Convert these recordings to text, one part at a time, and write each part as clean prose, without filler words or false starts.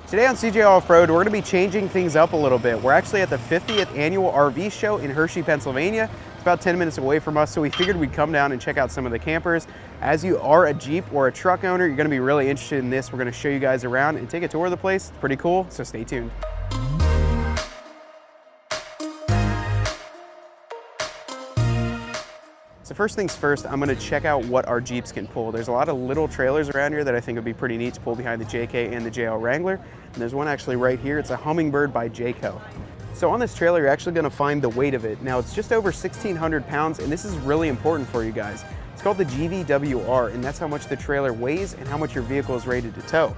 Today on CJ Off-Road, we're going to be changing things up a little bit. We're actually at the 50th Annual RV Show in Hershey, Pennsylvania. It's about 10 minutes away from us, so we figured we'd come down and check out some of the campers. As you are a Jeep or a truck owner, you're going to be really interested in this. We're going to show you guys around and take a tour of the place. It's pretty cool, so stay tuned. So first things first, I'm gonna check out what our Jeeps can pull. There's a lot of little trailers around here that I think would be pretty neat to pull behind the JK and the JL Wrangler. And there's one actually right here. It's a Hummingbird by Jayco. So on this trailer, you're actually gonna find the weight of it. Now it's just over 1,600 pounds, and this is really important for you guys. It's called the Gvwr, and that's how much the trailer weighs and how much your vehicle is rated to tow.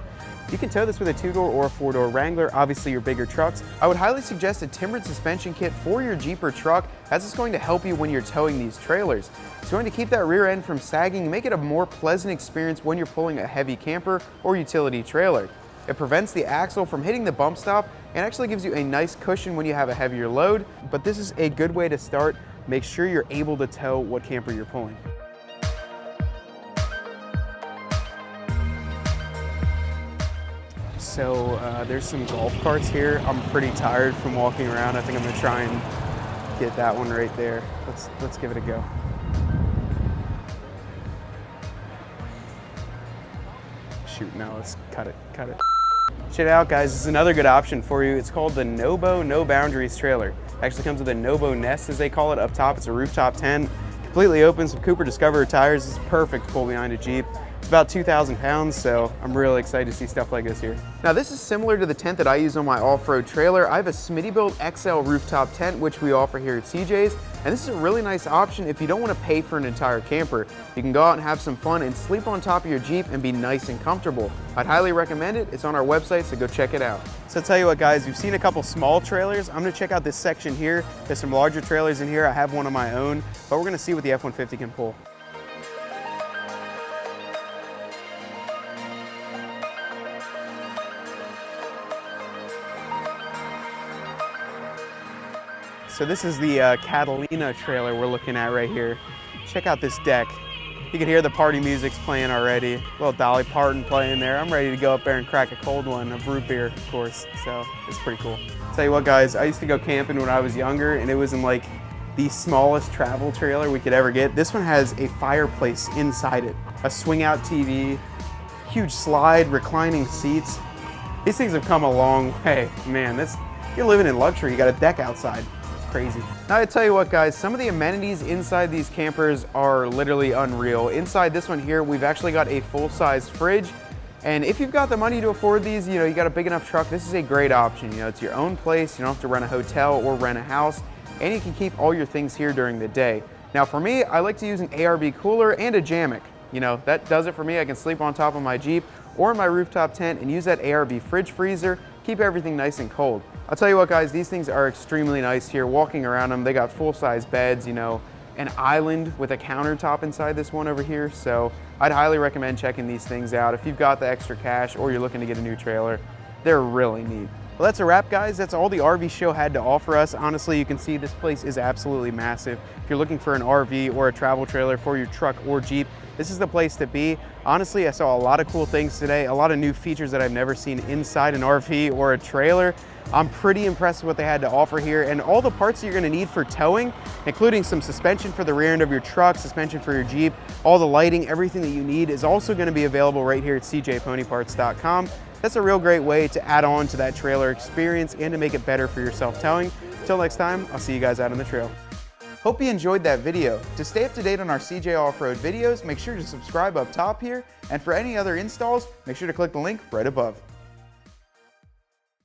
You can tow this with a 2-door or a 4-door Wrangler, obviously your bigger trucks. I would highly suggest a timbered suspension kit for your Jeep or truck, as it's going to help you when you're towing these trailers. It's going to keep that rear end from sagging and make it a more pleasant experience when you're pulling a heavy camper or utility trailer. It prevents the axle from hitting the bump stop and actually gives you a nice cushion when you have a heavier load, but this is a good way to start. Make sure you're able to tow what camper you're pulling. So there's some golf carts here. I'm pretty tired from walking around. I think I'm gonna try and get that one right there. Let's give it a go. Shoot, no, let's cut it. Check it out, guys. This is another good option for you. It's called the Nobo No Boundaries trailer. It actually comes with a Nobo nest, as they call it, up top. It's a rooftop 10, completely open, some Cooper Discoverer tires. This is perfect to pull behind a Jeep. It's about 2,000 pounds, so I'm really excited to see stuff like this here. Now this is similar to the tent that I use on my off-road trailer. I have a Smittybilt XL rooftop tent, which we offer here at CJ's, and this is a really nice option if you don't want to pay for an entire camper. You can go out and have some fun and sleep on top of your Jeep and be nice and comfortable. I'd highly recommend it. It's on our website, so go check it out. So I'll tell you what, guys, we've seen a couple small trailers. I'm gonna check out this section here. There's some larger trailers in here. I have one of my own, but we're gonna see what the F-150 can pull. So this is the Catalina trailer we're looking at right here. Check out this deck. You can hear the party music's playing already. A little Dolly Parton playing there. I'm ready to go up there and crack a cold one of root beer, of course. So it's pretty cool. Tell you what, guys, I used to go camping when I was younger, and it was in like the smallest travel trailer we could ever get. This one has a fireplace inside it, a swing out TV, huge slide, reclining seats. These things have come a long way. Man, you're living in luxury. You got a deck outside. Crazy. Now I tell you what, guys, some of the amenities inside these campers are literally unreal. Inside this one here, we've actually got a full-size fridge, and if you've got the money to afford these, you got a big enough truck, this is a great option. It's your own place. You don't have to rent a hotel or rent a house, and you can keep all your things here during the day. Now for me, I like to use an ARB cooler and a Jammock. That does it for me. I can sleep on top of my Jeep or in my rooftop tent and use that ARB fridge freezer, keep everything nice and cold. I'll tell you what, guys, these things are extremely nice here. Walking around them, they got full-size beds, an island with a countertop inside this one over here. So I'd highly recommend checking these things out. If you've got the extra cash or you're looking to get a new trailer, they're really neat. Well, that's a wrap, guys. That's all the RV show had to offer us. Honestly, you can see this place is absolutely massive. If you're looking for an RV or a travel trailer for your truck or Jeep, this is the place to be. Honestly, I saw a lot of cool things today, a lot of new features that I've never seen inside an RV or a trailer. I'm pretty impressed with what they had to offer here, and all the parts that you're gonna need for towing, including some suspension for the rear end of your truck, suspension for your Jeep, all the lighting, everything that you need is also gonna be available right here at cjponyparts.com. That's a real great way to add on to that trailer experience and to make it better for your self-towing. Until next time, I'll see you guys out on the trail. Hope you enjoyed that video. To stay up to date on our CJ Off-Road videos, make sure to subscribe up top here, and for any other installs, make sure to click the link right above.